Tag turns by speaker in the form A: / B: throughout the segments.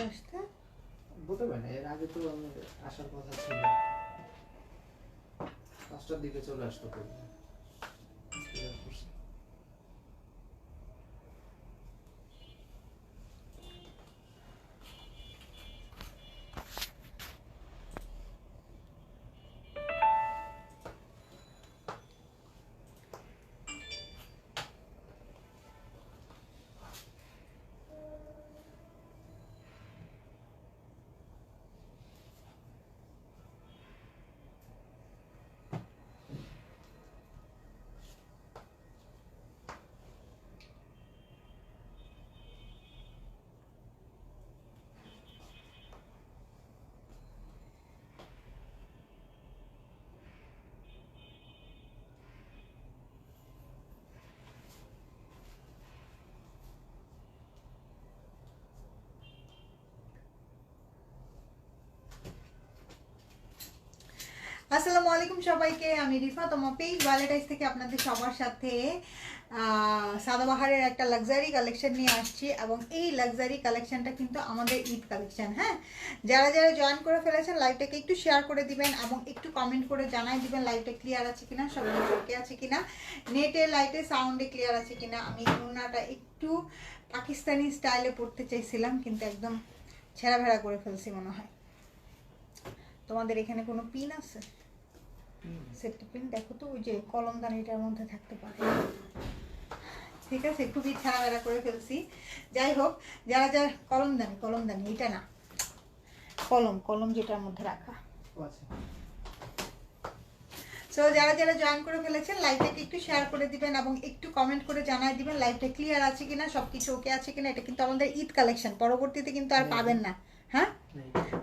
A: আসতে
B: বলতে পারি না, এর আগে তো আমি আসার কথা ছিল, 5টার দিকে চলে আসতো করবো।
A: আসসালামু আলাইকুম সবাইকে, আমি রিফা, তোমার পেজ ওয়ালেটাইজ থেকে আপনাদের সবার সাথে সাদাবাহারের একটা লাক্সারি কালেকশন নিয়ে আসছি। এবং এই লাক্সারি কালেকশনটা কিন্তু আমাদের ঈদ কালেকশন। হ্যাঁ, যারা যারা জয়েন করে ফেলেছেন লাইভটাকে একটু শেয়ার করে দিবেন এবং একটু কমেন্ট করে জানাই দিবেন লাইভটা ক্লিয়ার আছে কিনা, সব ওকে আছে কিনা, নেটে লাইটে সাউন্ডে ক্লিয়ার আছে কিনা। আমি ওনাটা একটু পাকিস্তানি স্টাইলে পড়তে চাইছিলাম, কিন্তু একদম ছেঁড়া ভেড়া করে ফেলছি মনে হয়। তোমাদের এখানে কোনো পিন আছে? সেফটি পিন দেখো তো, ওই যে কলমদানিটার মধ্যে থাকতে পারে। ঠিক আছে, খুবই ছাড়াবেড়া করে ফেলছি। যাই হোক, যারা যারা কলমদানি এটা না, কলম যেটার মধ্যে রাখা। সো যারা যারা জয়েন করে ফেলেছেন লাইভটাকে একটু শেয়ার করে দিবেন এবং একটু কমেন্ট করে জানাই দিবেন লাইভটা ক্লিয়ার আছে কিনা, সবকিছু ওকে আছে কিনা। এটা কিন্তু আমাদের ঈদ কালেকশন, পরবর্তীতে কিন্তু আর পাবেন না। হ্যাঁ,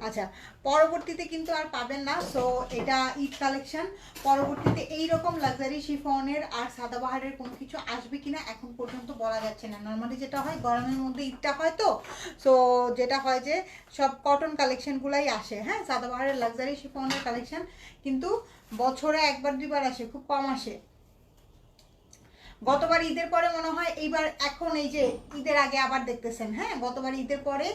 A: আচ্ছা, পরবর্তীতে কিন্তু আর পাবেন না। সো এটা ঈদ কালেকশন, পরবর্তীতে এইরকম লাক্সারি শিফনের আর সাদাবাহারের কোনো কিছু আসবে কিনা এখন পর্যন্ত বলা যাচ্ছে না। নর্মালি যেটা হয় গরমের মধ্যে ঈদটা হয়, তো সো যেটা হয় যে সব কটন কালেকশনগুলাই আসে। হ্যাঁ, সাদাবাহারের লাক্সারি শিফনের কালেকশন কিন্তু বছরে একবার দুইবার আসে, খুব কম আসে। গতবার ঈদের পরে মনে হয়, এইবার এখন এই যে ঈদের আগে আবার দেখতেছেন। হ্যাঁ, গতবার ঈদের পরে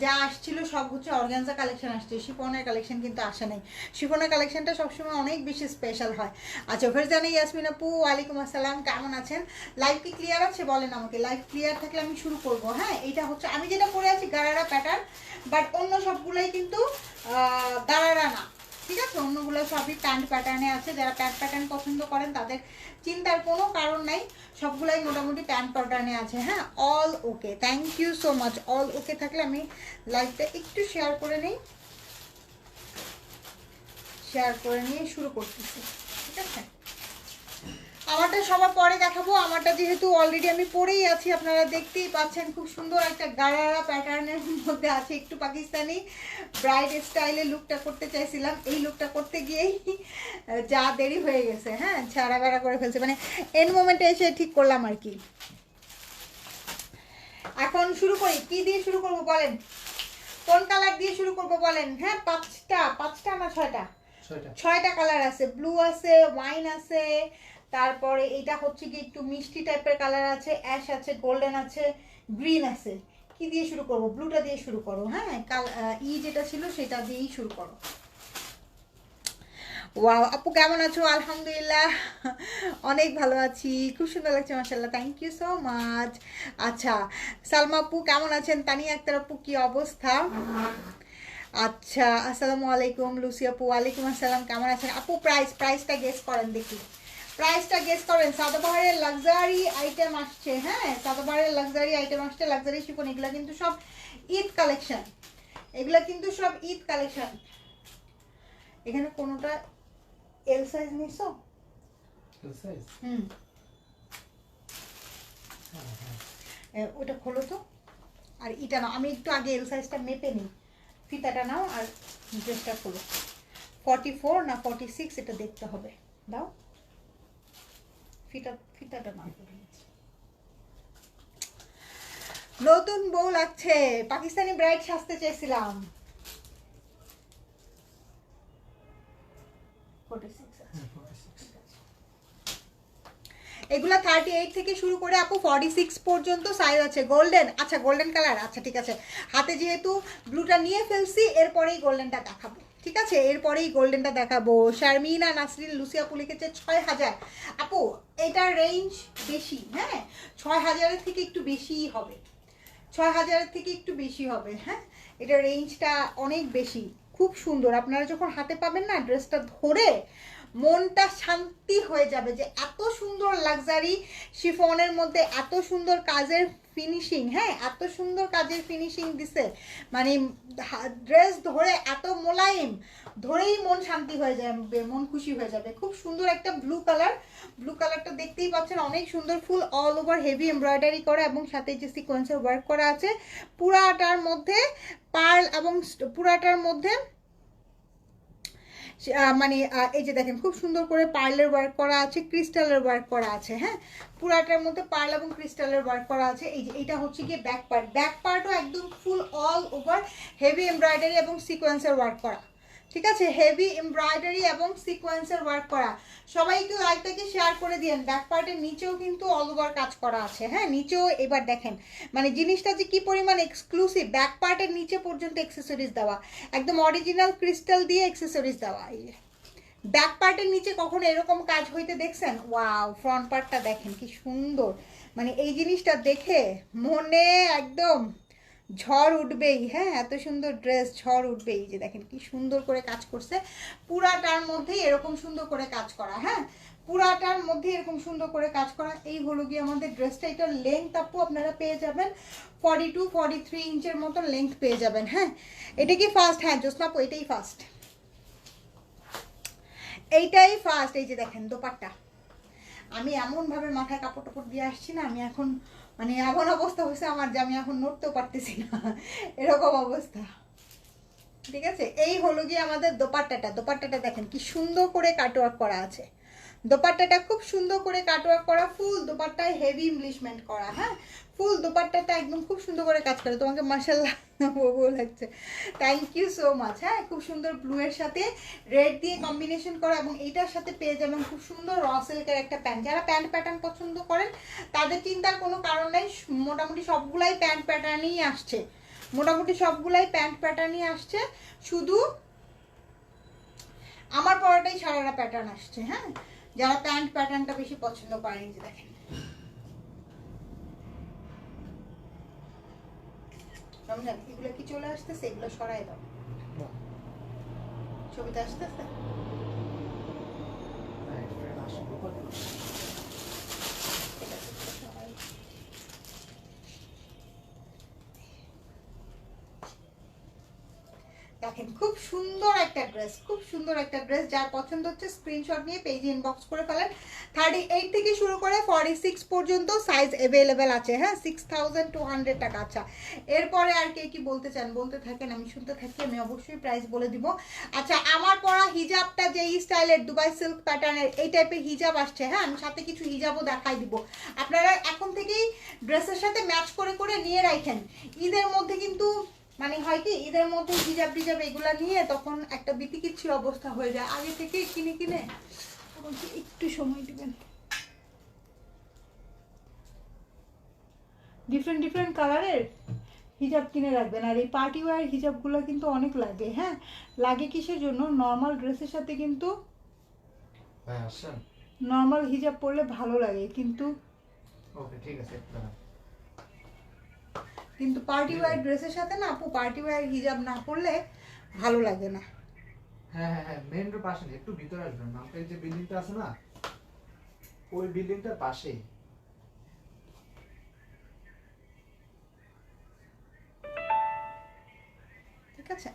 A: যা আসছিল সব হচ্ছে অর্গানজা কালেকশন আসছে, শিফনের কালেকশন কিন্তু আসে নাই। শিফনের কালেকশনটা সবসময় অনেক বেশি স্পেশাল হয়। আচ্ছা, ফেরজানা ইয়াসমিন আপু, ওয়ালাইকুম আসসালাম, কেমন আছেন? লাইভ কি ক্লিয়ার আছে বলেন আমাকে? লাইভ ক্লিয়ার থাকলে আমি শুরু করব। হ্যাঁ, এটা হচ্ছে আমি যেটা পরে আছি গারারা প্যাটার্ন, বাট অন্য সবগুলাই কিন্তু গারারা না। ঠিক আছে, অন্যগুলো সবই প্যান্ট প্যাটার্নে আছে। যারা প্যান্ট প্যাটার্ন পছন্দ করেন তাদের চিন্তার কোনো কারণ নাই, সবগুলাই মোটামুটি প্যান্ট প্যাটার্নে আছে। হ্যাঁ, all okay, thank you so much. All okay থাকলে আমি লাইভটা একটু শেয়ার করে নিই, শেয়ার করে নিয়ে শুরু করতেছি। ঠিক আছে, আমারটা সবার পরে দেখাবো। আমারটা যেহেতু অলরেডি আমি পরেই আছি, আপনারা দেখতেই পাচ্ছেন, খুব সুন্দর একটা গারারা প্যাটার্নের মধ্যে আছে। একটু পাকিস্তানি ব্রাইড স্টাইলে লুকটা করতে চাইছিলাম, এই লুকটা করতে গিয়েই যা দেরি হয়ে গেছে। হ্যাঁ, ছাড়া বেড়া করে ফেলছে, মানে এন্ড মোমেন্টে এসে ঠিক করলাম আর কি। এখন শুরু করি, কি দিয়ে শুরু করবো বলেন? কোন কালার দিয়ে শুরু করবো বলেন? হ্যাঁ, পাঁচটা না ছয়টা কালার আছে। ব্লু আছে, ওয়াইন আছে, তারপরে এটা হচ্ছে কি একটু মিষ্টি টাইপের কালার আছে, অ্যাশ আছে, গোল্ডেন আছে, গ্রিন আছে। কি দিয়ে শুরু করব? ব্লুটা দিয়ে শুরু করো। হ্যাঁ, যেটা ছিল সেটা দিয়েই শুরু করো। ওয়াও আপু, কেমন আছো? আলহামদুলিল্লাহ, অনেক ভালো আছি, খুব সুন্দর লাগছে মাশাআল্লাহ, থ্যাংক ইউ সো মাচ। আচ্ছা, সালমা আপু কেমন আছেন? তানিয়া আক্তার আপু কি অবস্থা? আচ্ছা, আসসালামু আলাইকুম। লুসি আপু, ওয়ালাইকুম আসসালাম, কেমন আছেন আপু? প্রাইসটা গেস করেন দেখি, প্রাইসটা গেস করেন। সাদাবাহারের লাক্সারি আইটেম আসছে। হ্যাঁ, সাদাবাহারের লাক্সারি আইটেম আসছে, লাক্সারি শিফন। এগুলো কিন্তু সব ঈদ কালেকশন, এগুলো কিন্তু সব ঈদ কালেকশন। এখানে কোনোটা এল সাইজ নিছো?
B: L size?
A: ওটা খোলো তো। আর এটা না, আমি একটু আগে এল সাইজটা মেপে নিই। ফিতাটা নাও আর ড্রেসটা খোলো। 44 না 46 এটা দেখতে হবে। দাও ফিতাটা না। নতুন বউ লাগছে, পাকিস্তানি ব্রাইড সাজতে চাইছিলাম। 46 আছে। এগুলা 38 থেকে শুরু করে আপু 46 পর্যন্ত সাইজ আছে। গোল্ডেন, আচ্ছা গোল্ডেন কালার, আচ্ছা ঠিক আছে। হাতে যেহেতু ব্লুটা নিয়ে ফেলছি, এরপরেই গোল্ডেনটা দেখাবো, ঠিক আছে, এরপরেই গোল্ডেনটা দেখাবো। শারমিনা নাসরিন লুসি আপু লিখেছে 6000। আপু এটার রেঞ্জ বেশি, হ্যাঁ 6000-এর থেকে একটু বেশিই হবে, 6000-এর থেকে একটু বেশি হবে। হ্যাঁ এটা রেঞ্জটা অনেক বেশি, খুব সুন্দর। আপনারা যখন হাতে পাবেন না, ড্রেসটা ধরে মনটা শান্তি হয়ে যাবে যে এত সুন্দর লাক্সারি শিফনের মধ্যে এত সুন্দর কাজের ফিনিশিং, হ্যাঁ এত সুন্দর কাজের ফিনিশিং দিছে, মানে ড্রেস ধরে এত মোলায়েম, ধরেই মন শান্তি হয়ে যাবে, মন খুশি হয়ে যাবে। খুব সুন্দর একটা ব্লু কালার, ব্লু কালারটা দেখতেই পাচ্ছেন, অনেক সুন্দর ফুল অল ওভার হেভি এমব্রয়ডারি করা এবং সাথে যে সিকোয়েন্সের ওয়ার্ক করা আছে পুরাটার মধ্যে পার্ল এবং পুরাটার মধ্যে মানে এই যে দেখেন খুব সুন্দর করে পার্লের ওয়ার্ক করা আছে, ক্রিস্টালের ওয়ার্ক করা আছে। হ্যাঁ পুরাটার মধ্যে পার্ল এবং ক্রিস্টালের ওয়ার্ক করা আছে। এই যে এটা হচ্ছে গিয়ে ব্যাক পার্ট, ব্যাক পার্টও একদম ফুল অল ওভার হেভি এমব্রয়ডারি এবং সিকোয়েন্সের ওয়ার্ক করা, ঠিক আছে, হেভি এমব্রয়ডারি এবং সিকোয়েন্সের ওয়ার্ক করা। সবাই একটু লাইকটাকে শেয়ার করে দিয়েন। ব্যাক পার্টের নিচেও কিন্তু অল ওভার কাজ করা আছে, হ্যাঁ নিচেও। এবার দেখেন মানে জিনিসটা যে কি পরিমাণ এক্সক্লুসিভ, ব্যাক পার্টের নিচে পর্যন্ত অ্যাক্সেসরিজ দেওয়া, একদম অরিজিনাল ক্রিস্টাল দিয়ে অ্যাক্সেসরিজ দেওয়া। এই যে ব্যাক পার্টের নিচে কখনো এরকম কাজ হইতে দেখছেন? ওয়াও, ফ্রন্ট পার্টটা দেখেন কি সুন্দর, মানে এই জিনিসটা দেখে মনে একদম ঝড় উঠবেই। হ্যাঁ এত সুন্দর ড্রেস, ঝড় উঠবেই। যে দেখেন কি সুন্দর করে কাজ করছে, পুরাটার মধ্যেই এরকম সুন্দর করে কাজ করা। হ্যাঁ পুরাটার মধ্যে এরকম সুন্দর করে কাজ করা। এই হলো গিয়ে আমাদের ড্রেসটা। এটার লেন্থ আপু আপনারা পেয়ে যাবেন 42-43 ইঞ্চের মতো লেন্থ পেয়ে যাবেন। হ্যাঁ এটা কি ফার্স্ট? হ্যাঁ জোসনা আপু এটাই ফার্স্ট, এইটাই ফার্স্ট। এই যে দেখেন দোপাট্টা, আমি এমনভাবে মাথায় কাপড় টাপড় দিয়ে আসছি না, আমি এখন মানে এমন অবস্থা হয়েছে আমার যে আমি এখন নড়তেও পারতেছি না, এরকম অবস্থা, ঠিক আছে। এই হলো গিয়ে আমাদের দোপাট্টাটা। দোপাট্টাটা দেখেন কি সুন্দর করে কাটওয়ার্ক করা আছে, দোপাট্টাটা খুব সুন্দর করে কাটওয়ার্ক করা, ফুল দোপাট্টায় হেভি ইমপ্লিশমেন্ট করা। হ্যাঁ ফুল দোপাট্টাটা একদম খুব সুন্দর করে কাজ করে। তোমাকে মাশাআল্লাহ লাগছে, থ্যাংক ইউ সো মাচ। হ্যাঁ খুব সুন্দর ব্লু এর সাথে রেড দিয়ে কম্বিনেশন করা এবং এইটার সাথে পেয়ে যাবেন খুব সুন্দর র সিল্কের একটা প্যান্ট। যারা প্যান্ট প্যাটার্ন পছন্দ করেন তাদের চিন্তার কোনো কারণ নেই, মোটামুটি সবগুলাই প্যান্ট প্যাটার্নই আসছে, মোটামুটি সবগুলাই প্যান্ট প্যাটার্নই আসছে, শুধু আমার পরাটাই সারারা প্যাটার্ন আসছে। হ্যাঁ যারা প্যান্ট প্যাটার্নটা বেশি পছন্দ করেন, যে দেখেন রমজান এগুলো কি চলে আসতেছে, এগুলো সরাই দাও, ছবিতে আসতেছে। দেখেন খুব সুন্দর একটা ড্রেস, খুব সুন্দর একটা ড্রেস। যার পছন্দ হচ্ছে স্ক্রিনশট নিয়ে পেজে ইনবক্স করে ফেলেন। 38 থেকে শুরু করে 46 পর্যন্ত সাইজ অ্যাভেলেবেল আছে। হ্যাঁ 6200 টাকা। আচ্ছা এরপরে আর কে কি বলতে চান বলতে থাকেন, আমি শুনতে থাকি, আমি অবশ্যই প্রাইস বলে দিব। আচ্ছা আমার পরা হিজাবটা যেই স্টাইলের দুবাই সিল্ক প্যাটার্নের এই টাইপের হিজাব আসছে, হ্যাঁ আমি সাথে কিছু হিজাবও দেখাই দিব। আপনারা এখন থেকেই ড্রেসের সাথে ম্যাচ করে করে নিয়ে রাখেন। ঈদের মধ্যে কিন্তু মানে হয় কি ঈদের মধ্যে হিজাব টিজাব এগুলা নিয়ে তখন একটা বিতিকিচ্ছির অবস্থা হয়ে যায়। আগে থেকে কিনে কিনে একটু সময় দিবেন, ডিফারেন্ট ডিফারেন্ট কালারের হিজাব কিনে রাখবেন। আর এই পার্টি ওয়্যার হিজাবগুলো কিন্তু অনেক লাগে। হ্যাঁ লাগে কিসের জন্য, নর্মাল ড্রেসের সাথে কিন্তু নর্মাল হিজাব পরলে ভালো লাগে, কিন্তু
B: ওকে ঠিক আছে,
A: কিন্তু পার্টি ওয়্যার ড্রেসের সাথে না আপু পার্টি ওয়্যার হিজাব না পরলে ভালো লাগে না।
B: হ্যাঁ হ্যাঁ হ্যাঁ মেন রোড পাশে একটু ভিতরে আসবেন, আমাদের যে বিল্ডিংটা আছে না ওই বিল্ডিংটার পাশেই।
A: ঠিক আছে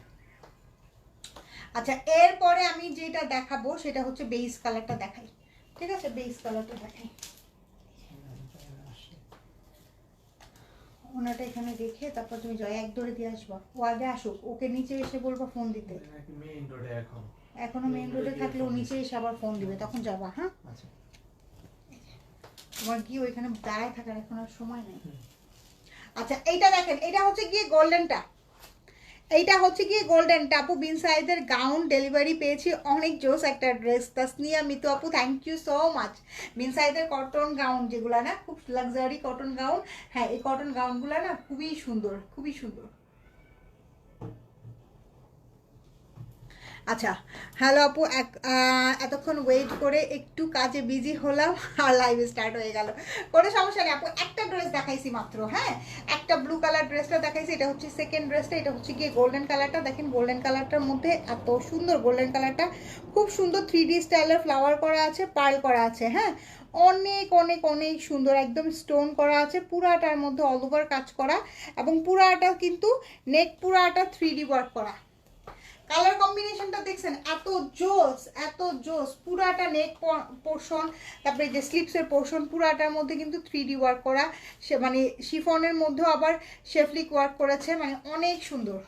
A: আচ্ছা এরপরে আমি যেটা দেখাবো সেটা হচ্ছে বেস কালারটা দেখাই, ঠিক আছে বেস কালারটা দেখাই। ওনাটা এখানে রেখে তারপর তুমি জয় এক ধরে দিয়ে আসবা, ও আগে আসুক, ওকে নিচে এসে বলবা ফোন দিতে।
B: মেইন রোডে
A: এখনো মেইন রোডে থাকলে ও নিচে এসে আবার ফোন দিবে, তখন যাবা। হ্যাঁ
B: আচ্ছা
A: তোমার কি ওইখানে দাঁড়ায় থাকার এখন আর সময় নেই। আচ্ছা এইটা দেখেন, এটা হচ্ছে গিয়ে গোল্ডেনটা, এইটা হচ্ছে কি গোল্ডেন টাপু বিন সাইদের গাউন ডেলিভারি পেয়েছি, অনেক জোস একটা ড্রেস। তাসনিয়া মিতু আপু থ্যাংক ইউ সো মাচ। বিন সাইদের কটন গাউন যেগুলো না, খুব লাক্সারি কটন গাউন। হ্যাঁ, এই কটন গাউনগুলো না খুবই সুন্দর, খুবই সুন্দর। আচ্ছা, হ্যালো আপু, এতক্ষণ ওয়েট করে একটু কাজে বিজি হলাম আর লাইভ স্টার্ট হয়ে গেল। কোনো সমস্যা নেই আপু, একটা ড্রেস দেখাইছি মাত্র। হ্যাঁ, একটা ব্লু কালার ড্রেসটা দেখাইছি, এটা হচ্ছে সেকেন্ড ড্রেসটা। এটা হচ্ছে গিয়ে গোল্ডেন কালারটা। দেখেন গোল্ডেন কালারটার মধ্যে এত সুন্দর, গোল্ডেন কালারটা খুব সুন্দর 3D স্টাইলের ফ্লাওয়ার করা আছে, পার্ল করা আছে। হ্যাঁ, অনেক অনেক অনেক সুন্দর, একদম স্টোন করা আছে পুরাটার মধ্যে, অল ওভার কাজ করা, এবং পুরাটা কিন্তু নেক পুরাটা 3D ওয়ার্ক করা। কালার কম্বিনেশনটা দেখছেন, এত জোস, এত জোস। পুরাটা নেক পোর্শন, তারপরে যে স্লিপসের পোর্শন, পুরাটার মধ্যে কিন্তু 3D ওয়ার্ক করা, সে মানে শিফনের মধ্যেও আবার শেফলিক ওয়ার্ক করেছে, মানে অনেক সুন্দর।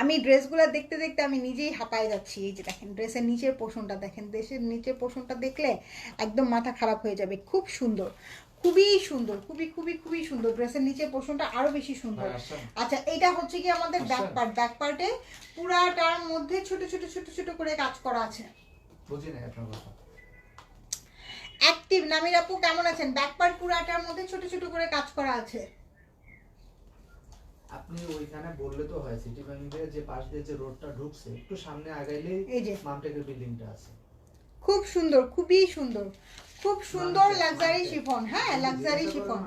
A: আমি ড্রেসগুলো দেখতে দেখতে আমি নিজেই হাঁপায় যাচ্ছি। এই যে দেখেন ড্রেসের নিচের পোর্শনটা দেখেন, ড্রেসের নিচের পোর্শনটা দেখলে একদম মাথা খারাপ হয়ে যাবে। খুব সুন্দর, খুবই সুন্দর, খুবই খুবই খুবই সুন্দর। ড্রেসের নিচের পোর্শনটা আরো বেশি সুন্দর। আচ্ছা, এটা হচ্ছে কি আমাদের ব্যাক পার্ট। ব্যাক পার্টে পুরাটার মধ্যে ছোট ছোট ছোট ছোট করে কাজ করা আছে।
B: বুঝি না আপনার কথা।
A: অ্যাক্টিভ নামির আপু কেমন আছেন? ব্যাক পার্ট পুরাটার মধ্যে ছোট ছোট করে কাজ করা আছে।
B: আপনি ওইখানে বললে তো হয়, সিটি ব্যাংকের যে পাশ দিয়ে যে রোডটা ঢুকছে একটু সামনে আগাইলেই
A: এই যে
B: মামটেকের বিল্ডিংটা আছে।
A: খুব সুন্দর, খুবই সুন্দর, খুব সুন্দর লাক্সারি শিফন। হ্যাঁ, লাক্সারি শিফন।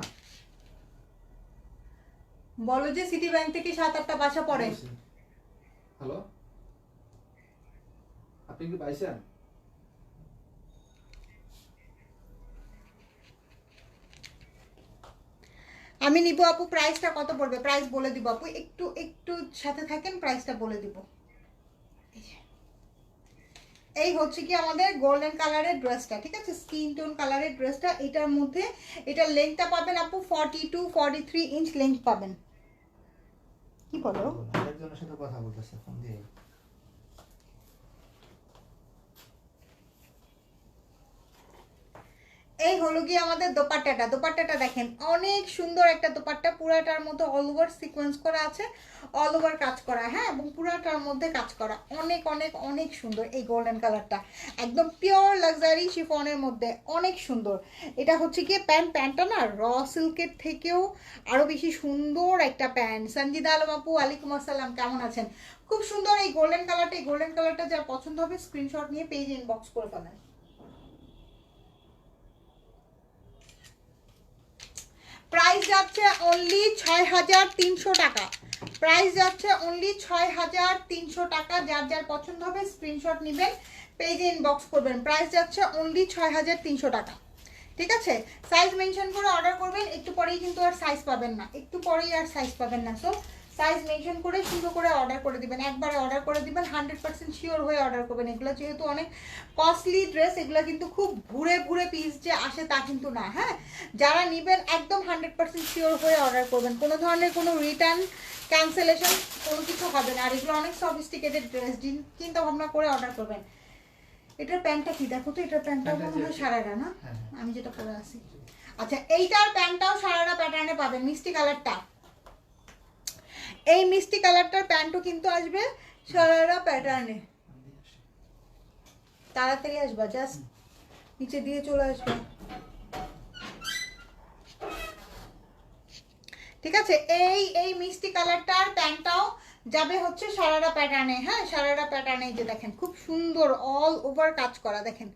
A: বলো যে সিটি ব্যাংক থেকে 7-8টা বাসা পড়ে।
B: হ্যালো, আপনি কি পাইছেন?
A: আমি নিব আপু, প্রাইসটা কত পড়বে? প্রাইস বলে দিব আপু, একটু একটু সাথে থাকেন, প্রাইসটা বলে দিব। এই হচ্ছে কি আমাদের গোল্ডেন কালারের ড্রেসটা, ঠিক আছে, স্কিন টোন কালারের ড্রেসটা। এটার মধ্যে এটার লেন্থটা পাবেন আপু 42-43 ইঞ্চ লেন্থ পাবেন। কি বলো?
B: একজনের সাথে কথা বলতেছে ফোন দিয়ে।
A: এই হলো গিয়ে আমাদের দোপাট্টাটা। দোপাট্টাটা দেখেন, অনেক সুন্দর একটা দোপাট্টা, পুরাটার মধ্যে অল ওভার সিকোয়েন্স করা আছে, অল ওভার কাজ করা। হ্যাঁ, এবং পুরাটার মধ্যে কাজ করা, অনেক অনেক অনেক সুন্দর। এই গোল্ডেন কালারটা একদম পিওর লাক্সারি শিফনের মধ্যে, অনেক সুন্দর। এটা হচ্ছে গিয়ে প্যান্টটা না র সিল্কের থেকেও আরো বেশি সুন্দর একটা প্যান্ট। সঞ্জিদা আলম আপু ওয়ালাইকুম আসসালাম, কেমন আছেন? খুব সুন্দর এই গোল্ডেন কালারটা। এই গোল্ডেন কালারটা যার পছন্দ হবে স্ক্রিনশট নিয়ে পেজ ইনবক্স করে ফেলেন। প্রাইস যাচ্ছে অনলি ৬,৩০০ টাকা। প্রাইস যাচ্ছে অনলি ৬,৩০০ টাকা। যার যার পছন্দ হবে স্ক্রিনশট নেবেন, পেজে ইনবক্স করবেন। প্রাইস যাচ্ছে অনলি ৬,৩০০ টাকা। ঠিক আছে, সাইজ মেনশন করে অর্ডার করবেন। একটু পরেই কিন্তু আর সাইজ পাবেন না, একটু পরেই আর সাইজ পাবেন না। সো সাইজ মেনশন করে সুন্দর করে অর্ডার করে দিবেন, একবারে অর্ডার করে দিবেন। 100% শিওর হয়ে অর্ডার করবেন। এগুলো যেহেতু অনেক কস্টলি ড্রেস, এগুলো কিন্তু খুব ঘুরে ঘুরে পিস যে আসে তা কিন্তু না। হ্যাঁ, যারা নেবেন একদম 100% শিওর হয়ে অর্ডার করবেন। কোনো ধরনের কোনো রিটার্ন ক্যান্সেলেশন কোনো কিছু হবে না। আর এগুলো অনেক সফিস্টিকেটেড ড্রেস, চিন্তা ভাবনা করে অর্ডার করবেন। এটার প্যান্টটা কি দেখো তো, এটার প্যান্টটাও মনে হয় সারারা না, আমি যেটা পরে আছি। আচ্ছা, এইটার প্যান্টটাও সারারা প্যাটার্নে পাবেন, মিষ্টি কালারটা। এই মিষ্টি কালারটার প্যান্টও কিন্তু আসবে সারারা প্যাটার্নে। তাড়াতাড়ি আসবা, জাস্ট নিচে দিয়ে চলে আসবে। ঠিক আছে, এই এই মিষ্টি কালারটার প্যান্টটাও যাবে হচ্ছে সারারা প্যাটার্নে। হ্যাঁ, সারারা প্যাটার্নে যে দেখেন খুব সুন্দর অল ওভার কাজ করা, দেখেন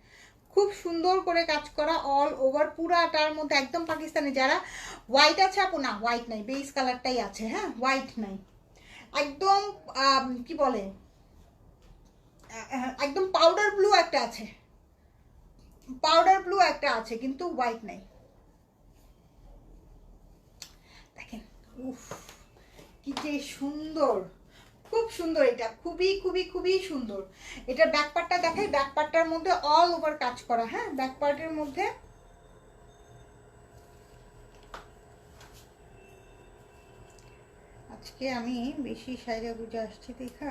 A: খুব সুন্দর করে কাজ করা অল ওভার পুরাটার মধ্যে, একদম পাকিস্তানি। যারা হোয়াইট আছে আপু, না হোয়াইট নাই, বেস কালারটাই আছে। হ্যাঁ, হোয়াইট নাই, একদম কি বলে একদম পাউডার ব্লু একটা আছে, পাউডার ব্লু একটা আছে, কিন্তু হোয়াইট নাই। দেখেন উফ কি যে সুন্দর, খুব সুন্দর। এটা খুবই খুবই খুবই সুন্দর। এটার ব্যাক পার্টটা দেখাই, ব্যাক পার্টটার মধ্যে অল ওভার কাজ করা। হ্যাঁ, ব্যাক পার্টের মধ্যে আজকে আমি বেশি সাইজা গুজে আসছি দেখা।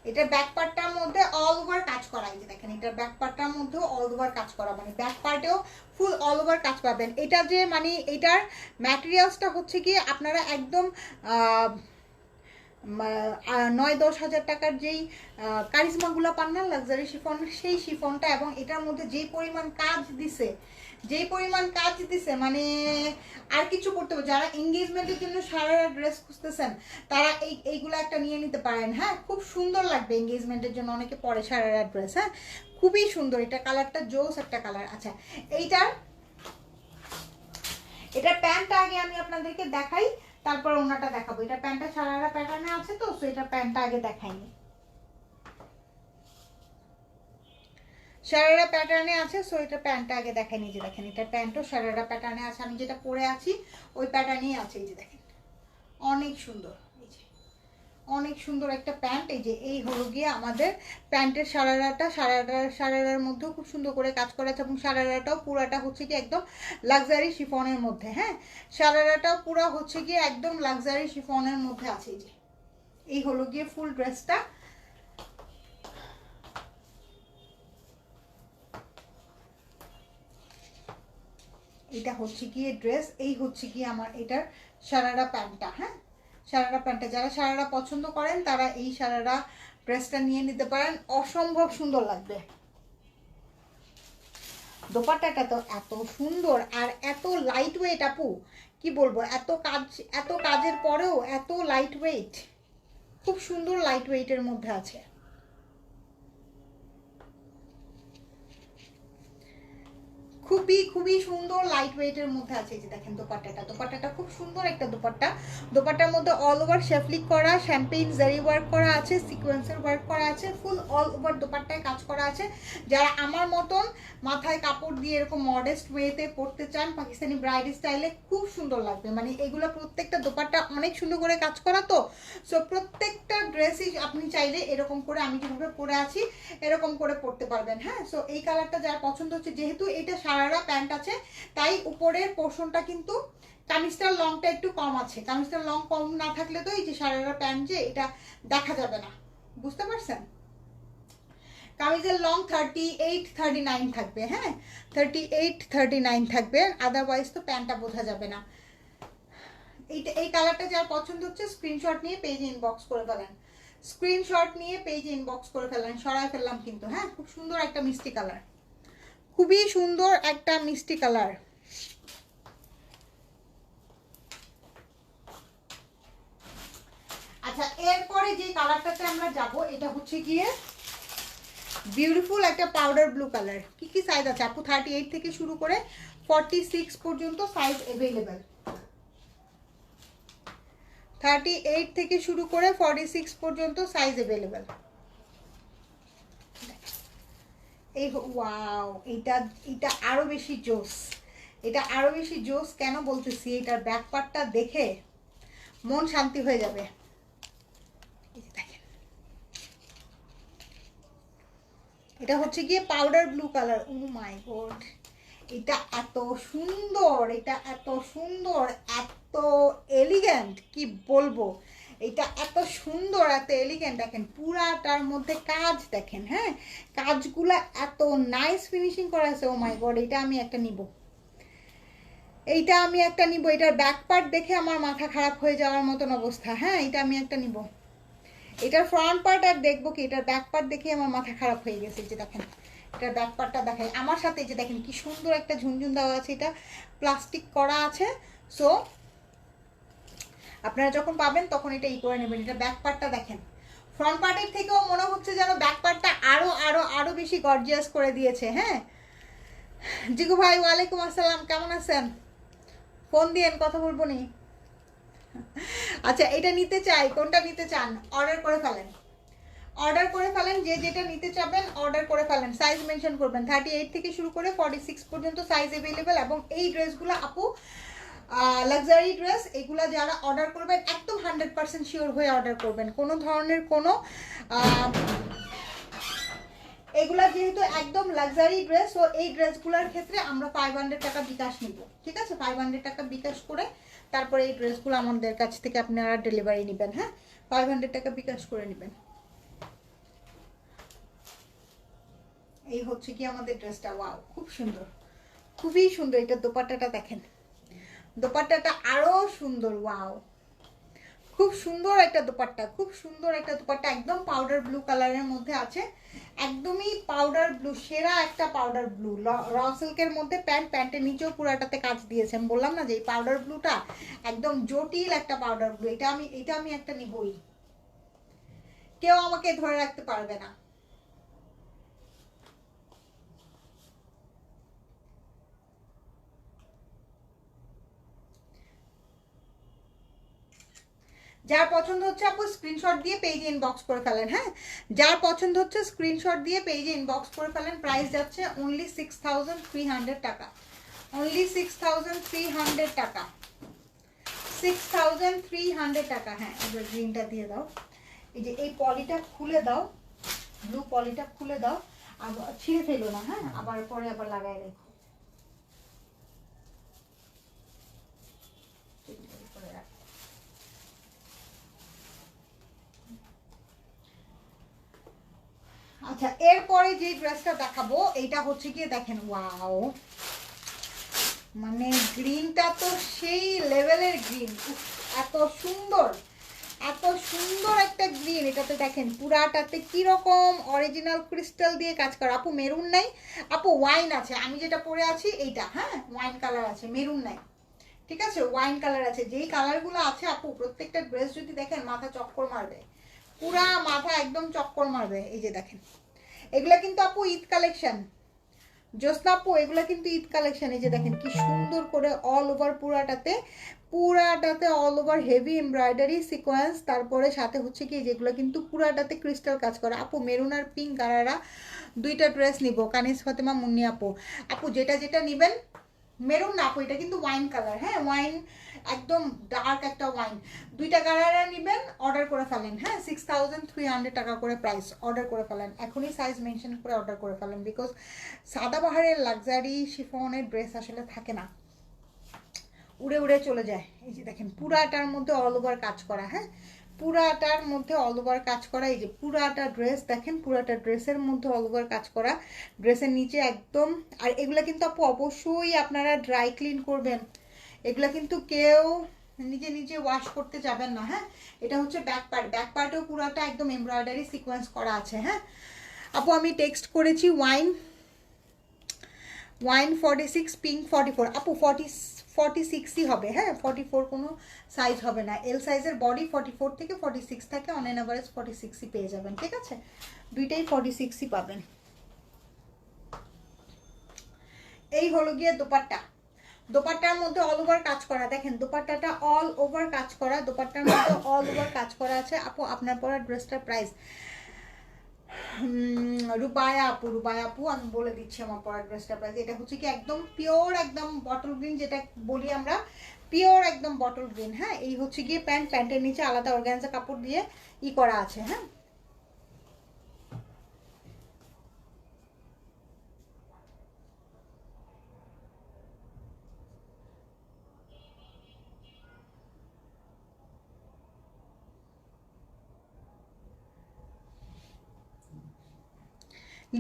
A: এটা ব্যাক পার্টটার মধ্যে অল ওভার কাজ করা, এই যে দেখেন এটার ব্যাক পার্টটার মধ্যেও অল ওভার কাজ করা, মানে ব্যাক পার্টেও ফুল অল ওভার কাজ পাবেন। এটা যে মানে এটার ম্যাটেরিয়ালসটা হচ্ছে কি আপনারা একদম 9-10 হাজার টাকার যেই কারিজমাগুলো পান না লাক্সারি শিফন, সেই শিফনটা, এবং এটার মধ্যে যেই পরিমাণ কাজ দিছে, মানে আর কিছু করতে হবে। যারা এঙ্গেজমেন্টের জন্য সারা ড্রেস খুঁজতেছেন তারা এইগুলো একটা নিয়ে নিতে পারেন। হ্যাঁ, খুব সুন্দর লাগবে এঙ্গেজমেন্টের জন্য, অনেকে পরে সারা ড্রেস। হ্যাঁ, খুবই সুন্দর, এটা কালারটা জোস একটা কালার। আচ্ছা, এটার প্যান্টটা আগে আমি আপনাদেরকে দেখাই, তারপর ওনাটা দেখাবো। এটা প্যান্টটা সারারা প্যাটার্নে আছে, তো সো এটা প্যান্টটা আগে দেখাইনি। সারারা প্যাটার্নে আছে, সো এটা প্যান্টটা আগে দেখাইনি। যে দেখেন এটা প্যান্টও সারারা প্যাটার্নে আছে, আমি যেটা পরে আছি ওই প্যাটার্নেই আছে। এই যে দেখেন অনেক সুন্দর, এই যে অনেক সুন্দর একটা প্যান্ট। এই যে এই হলো গিয়ে আমাদের প্যান্টের সারারার মধ্যেও খুব সুন্দর করে কাজ করা আছে, এবং সারারাটাও পুরাটা হচ্ছে কি একদম লাক্সারি শিফনের মধ্যে। হ্যাঁ, সারারাটাও পুরা হচ্ছে গিয়ে একদম লাক্সারি শিফনের মধ্যে আছে। এই যে এই হলো গিয়ে ফুল ড্রেসটা। এটা হচ্ছে গিয়ে ড্রেস, এই হচ্ছে গিয়ে আমার এটার সারারা প্যান্টটা। হ্যাঁ, সারারা প্যান্টটা যারা সারারা পছন্দ করেন তারা এই সারারা ড্রেসটা নিয়ে নিতে পারেন, অসম্ভব সুন্দর লাগবে। দোপাট্টাটা তো এত সুন্দর আর এত লাইট ওয়েট আপু, কি বলবো, এত কাজের পরেও এত লাইট ওয়েট, খুব সুন্দর লাইট ওয়েটের মধ্যে আছে। খুবই সুন্দর লাইট ওয়েটের মধ্যে আছে। যে দেখেন দোপাট্টাটা খুব সুন্দর একটা দোপাট্টা। দোপাট্টার মধ্যে অল ওভার শেফলিক করা, শ্যাম্পেইন জারি ওয়ার্ক করা আছে, সিকোয়েন্সের ওয়ার্ক করা আছে, ফুল অল ওভার দোপাট্টায় কাজ করা আছে। যারা আমার মতন মাথায় কাপড় দিয়ে এরকম মডেস্ট ওয়েতে পরতে চান পাকিস্তানি ব্রাইড স্টাইলে, খুব সুন্দর লাগবে। মানে এগুলো প্রত্যেকটা দোপাট্টা অনেক সুন্দর করে কাজ করা, তো সো প্রত্যেকটা ড্রেসই আপনি চাইলে এরকম করে, আমি যেভাবে পরে আছি এরকম করে পরতে পারবেন। হ্যাঁ, সো এই কালারটা যার পছন্দ হচ্ছে, যেহেতু এটা সারারা প্যান্ট আছে তাই উপরের পোর্শনটা কিন্তু কামিজটার লংটা একটু কম আছে। কামিজটার লং কম না থাকলে তো এই যে সারারা প্যান্ট যে এটা দেখা যাবে না, বুঝতে পারছেন? কামিজের লং 38-39 থাকবে। হ্যাঁ, 38-39 থাকবে, আদারওয়াইজ তো প্যান্টটা বোঝা যাবে না। এই কালারটা যার পছন্দ হচ্ছে স্ক্রিনশট নিয়ে পেজে ইনবক্স করে ফেলেন, সরাই ফেললাম কিন্তু। হ্যাঁ, খুব সুন্দর একটা মিষ্টি কালার, খুবই সুন্দর একটা মিষ্টি কালার। আচ্ছা, এরপরে যে কালারটাতে আমরা যাব এটা হচ্ছে গিয়ে বিউটিফুল একটা পাউডার ব্লু কালার। কি সাইজ আছে আপু? 38 থেকে শুরু করে 46 পর্যন্ত সাইজ अवेलेबल। 38 থেকে শুরু করে 46 পর্যন্ত সাইজ अवेलेबल। এই ওয়াও, এটা আরো বেশি জোস, কেন বলতেছি, এটার ব্যাক পার্টটা দেখে মন শান্তি হয়ে যাবে। এটা হচ্ছে গিয়ে পাউডার ব্লু কালার। ও মাই গড, এটা এত সুন্দর, এত এলিগেন্ট, কি বলবো, এটা এত সুন্দর, এত এলিগেন্ট। দেখেন পুরাটার মধ্যে কাজ দেখেন। হ্যাঁ, কাজগুলা এত নাইস ফিনিশিং করা আছে। ও মাই গড, এটা আমি একটা নিব, এটার ব্যাক পার্ট দেখে আমার মাথা খারাপ হয়ে যাওয়ার মতন অবস্থা। হ্যাঁ, এটা আমি একটা নিব। এটার ফ্রন্ট পার্ট আর দেখবো কি, এটার ব্যাক পার্ট দেখে আমার মাথা খারাপ হয়ে গেছে। যে দেখেন এটার ব্যাক পার্টটা দেখাই আমার সাথে, যে দেখেন কি সুন্দর একটা ঝুনঝুন দেওয়া আছে, এটা প্লাস্টিক করা আছে। সো আপনারা যখন পাবেন তখন এটা করে নেবেন। এটা ব্যাক পার্টটা দেখেন, ফ্রন্ট পার্টের থেকেও মনে হচ্ছে যেন ব্যাক পার্টটা আরো বেশি গর্জিয়াস করে দিয়েছে। হ্যাঁ, জিগু ভাই ওয়ালাইকুম আসসালাম, কেমন আছেন? ফোন দিয়েন, কথা বলবো নি। আচ্ছা, এটা নিতে চাই, কোনটা নিতে চান অর্ডার করে ফেলেন, যে যেটা নিতে চাবেন অর্ডার করে ফেলেন। সাইজ মেনশন করবেন, 38 থেকে শুরু করে 46 পর্যন্ত সাইজ अवेलेबल। এবং এই ড্রেসগুলো আপু লাক্সারি ড্রেস, এগুলা যারা অর্ডার করবেন একদম 100% শিওর হয়ে অর্ডার করবেন। কোনো ধরনের কোনো এগুলা যেহেতু একদম লাক্সারি ড্রেস, ও এই ড্রেসগুলোর ক্ষেত্রে আমরা 500 টাকা বিকাশ নিব। ঠিক আছে, 500 টাকা বিকাশ করে তারপরে এই ড্রেসগুলো আমাদের কাছ থেকে আপনারা ডেলিভারি নেবেন। হ্যাঁ, 500 টাকা বিকাশ করে নেবেন। 500 টাকা বিকাশ করে তারপরে এই ড্রেসগুলো আমাদের কাছ থেকে আপনারা ডেলিভারি নেবেন। হ্যাঁ, 500 টাকা বিকাশ করে তারপরে এই ড্রেসগুলো আমাদের কাছ থেকে আপনারা ডেলিভারি নেবেন। 500 টাকা বিকাশ করে নেবেন। 500 টাকা বিকাশ করে নেবেন। এই হচ্ছে কি আমাদের ড্রেসটা। ওয়াও, খুব সুন্দর, খুবই সুন্দর। এটা দোপাট্টাটা দেখেন, দোপাট্টাটা আরো সুন্দর। ওয়াও, খুব সুন্দর একটা দোপাট্টা, খুব সুন্দর একটা দোপাট্টা। একদম পাউডার ব্লু কালারের মধ্যে আছে, একদমই পাউডার ব্লু, সেরা একটা পাউডার ব্লু। র সিল্কের মধ্যে প্যান্ট, প্যান্টের নিচেও পুরাটাতে কাজ দিয়েছেন। বললাম না যে এই পাউডার ব্লুটা একদম জটিল একটা পাউডার ব্লু। এটা আমি একটা নিবই, কেউ আমাকে ধরে রাখতে পারবে না। যার পছন্দ হচ্ছে আপু স্ক্রিনশট দিয়ে পেজে ইনবক্স করে ফেলেন। হ্যাঁ, যার পছন্দ হচ্ছে স্ক্রিনশট দিয়ে পেজে ইনবক্স করে ফেলেন। প্রাইস যাচ্ছে অনলি 6300 টাকা, অনলি 6300 টাকা, 6300 টাকা। হ্যাঁ, এবার গ্রিনটা দিয়ে দাও। এই যে এই পলিটা খুলে দাও, ব্লু পলিটা খুলে দাও, আবার ছিঁড়ে ফেলো না। হ্যাঁ, আবার পরে আবার লাগাই রেখো। আচ্ছা, এরপরে যে ড্রেসটা দেখাবো এইটা হচ্ছে গিয়ে দেখেন, ওয়াও, মানে গ্রিনটা তো সেই লেভেলের গ্রিন, এত সুন্দর, এত সুন্দর একটা গ্রিন। এটাতে দেখেন পুরাটাতে কিরকম অরিজিনাল ক্রিস্টাল দিয়ে কাজ করা। আপু মেরুন নাই, আপু ওয়াইন আছে। আমি যেটা পরে আছি এইটা, হ্যাঁ ওয়াইন কালার আছে, মেরুন নাই, ঠিক আছে, ওয়াইন কালার আছে। যেই কালারগুলো আছে আপু প্রত্যেকটা ড্রেস যদি দেখেন মাথা চক্কর মারবে, পুরা মাথা একদম চক্কর মারবে। এই যে দেখেন, এগুলা কিন্তু আপু ঈদ কালেকশন, জোসনা আপু এগুলা কিন্তু ঈদ কালেকশন। এই যে দেখেন কি সুন্দর করে অল ওভার পুরাটাতে, পুরাটাতে all over heavy embroidery sequence, তারপরে সাথে হচ্ছে কি যেগুলো কিন্তু পুরাটাতে ক্রিস্টাল কাজ করা। আপু মেরুন আর পিঙ্ক গারারা দুইটা ড্রেস নিব, কানিস ফাতেমা মুন্নি আপু। আপু যেটা যেটা নেবেন, মেরুন না আপু, এটা কিন্তু ওয়াইন কালার, হ্যাঁ ওয়াইন, একদম ডার্ক একটা ওয়াইন। দুইটা কালারে নেবেন, অর্ডার করে ফেলেন। হ্যাঁ, 6300 টাকা করে প্রাইস, অর্ডার করে ফেলেন এখনই, সাইজ মেনশন করে অর্ডার করে ফেলেন। বিকজ সাদাবাহারের লাক্সারি শিফনের ড্রেস আসলে থাকে না, উড়ে উড়ে চলে যায়। এই যে দেখেন পুরাটার মধ্যে অল ওভার কাজ করা। হ্যাঁ, পুরাটার মধ্যে অল ওভার কাজ করা। এই যে পুরাটা ড্রেস দেখেন, পুরাটা ড্রেসের মধ্যে অল ওভার কাজ করা, ড্রেসের নিচে একদম। আর এগুলো কিন্তু আপু অবশ্যই আপনারা ড্রাই ক্লিন করবেন, এগুলো কিন্তু কেউ নিজে নিজে ওয়াশ করতে যাবেন না। হ্যাঁ, এটা হচ্ছে ব্যাক পার্ট, ব্যাক পার্টেও পুরাটা একদম এমব্রয়ডারি সিকোয়েন্স করা আছে। হ্যাঁ আপু, আমি টেক্সট করেছি ওয়াইন, ওয়াইন 46, পিঙ্ক 44। আপু 46ই হবে। হ্যাঁ, 44 কোনো সাইজ হবে না। এল সাইজের বডি 44 থেকে 46 থাকে, অন এন অ্যাভারেজ 46ই পেয়ে যাবেন, ঠিক আছে, দুইটাই 46ই পাবেন। এই হলো গিয়ে দোপাট্টা, দোপাট্টার মধ্যে অল ওভার কাজ করা। দেখেন দোপাট্টাটা অল ওভার কাজ করা, দোপাট্টার মধ্যে অল ওভার কাজ করা আছে। আপু আপনার পরা ড্রেসটার প্রাইস, রুবায়া আপু, রুবায়া আপু আমি বলে দিচ্ছি আমার পরা ড্রেসটার প্রাইস। এটা হচ্ছে কি একদম পিওর, একদম বটল গ্রিন যেটা বলি আমরা, পিওর একদম বটল গ্রিন। হ্যাঁ, এই হচ্ছে গিয়ে প্যান্ট, প্যান্টের নিচে আলাদা অর্গানজা কাপড় দিয়ে ই করা আছে। হ্যাঁ,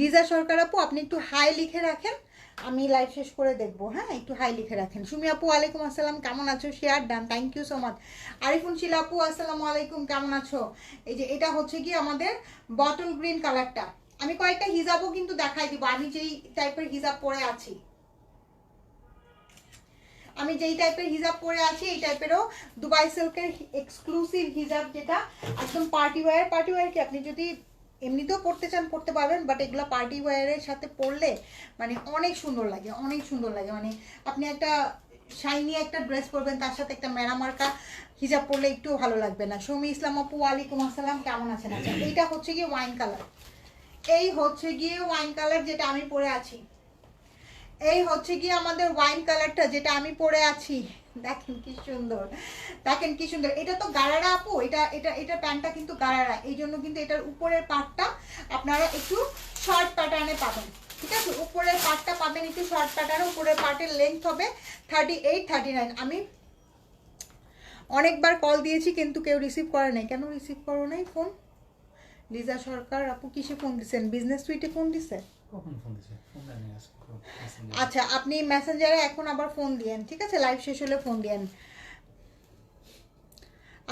A: লিজা সরকার আপু আপনি একটু হাই লিখে রাখেন, আমি লাইভ শেষ করে দেখবো। হ্যাঁ, একটু হাই লিখে রাখেন। সুমি আপু ওয়ালাইকুম আসসালাম, কেমন আছো? Share done, thank you so much. Arifun Shila আপু আসসালামু আলাইকুম, কেমন আছো? এই যে এটা হচ্ছে কি আমাদের বটল গ্রিন কালারটা। আমি কয়েকটা হিজাবও কিন্তু দেখাই দিব, আমি যেই টাইপের হিজাব পরে আছি, আমি যেই টাইপের হিজাব পরে আছি এই টাইপেরও দুবাই সিল্কের এক্সক্লুসিভ হিজাব, যেটা একদম পার্টি ওয়্যার। পার্টি ওয়্যার কি আপনি যদি এমনিতেও পড়তে চান পড়তে পারবেন, বাট এগুলো পার্টি ওয়্যারের সাথে পরলে মানে অনেক সুন্দর লাগে, অনেক সুন্দর লাগে। মানে আপনি একটা শাইনি একটা ড্রেস পরবেন, তার সাথে একটা মেরামার্কা হিজাব পরলে একটু ভালো লাগবে না। শমী ইসলাম আপু ওয়ালাইকুম আসসালাম, কেমন আছেন? আচ্ছা, এইটা হচ্ছে গিয়ে ওয়াইন কালার, এই হচ্ছে গিয়ে ওয়াইন কালার যেটা আমি পরে আছি, এই হচ্ছে গিয়ে আমাদের ওয়াইন কালারটা যেটা আমি পরে আছি। দেখেন কি সুন্দর, দেখেন কি সুন্দর। এটা তো গারারা আপু, এটা এটা এটা প্যান্টটা কিন্তু গারারা, এই জন্য কিন্তু এটার উপরের পার্টটা আপনারা একটু শর্ট প্যাটার্নে পাবেন, ঠিক আছে, উপরের পার্টটা পাবেন একটু শর্ট প্যাটার্নে। উপরের পার্টের লেন্থ হবে 38, 39। আমি অনেকবার কল দিয়েছি কিন্তু কেউ রিসিভ করে নাই। কেন রিসিভ করো নাই ফোন? লিজা সরকার আপু কিসে ফোন দিচ্ছেন? বিজনেস সুইটে ফোন দিছে?
C: কখন ফোন দিছে? ফোন দেয় নাই আজকে।
A: আচ্ছা আপনি মেসেঞ্জারে এখন আবার ফোন দিয়েন, ঠিক আছে? লাইভ শেষ হলে ফোন দিয়েন।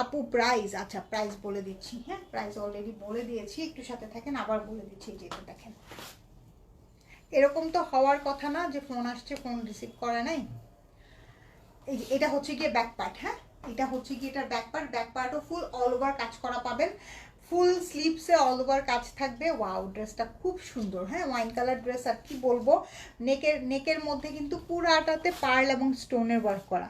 A: আপু প্রাইস, আচ্ছা প্রাইস বলে দিচ্ছি, হ্যাঁ প্রাইস অলরেডি বলে দিয়েছি, একটু সাথে থাকেন আবার বলে দিচ্ছি। যেটা দেখেন এরকম তো হওয়ার কথা না যে ফোন আসছে ফোন রিসিভ করে নাই। এই যে এটা হচ্ছে গিয়ে ব্যাক পার্ট, হ্যাঁ এটা হচ্ছে গিয়ে এটার ব্যাক পার্টও ফুল অল ওভার কাজ করা পাবেন, ফুল স্লিভসে অল ওভার কাজ থাকবে। ওয়াও ড্রেসটা খুব সুন্দর, হ্যাঁ ওয়াইন কালার ড্রেস, আর কি বলবো। নেকের মধ্যে কিন্তু পুরাটাতে পার্ল এবং স্টোনের ওয়ার্ক করা,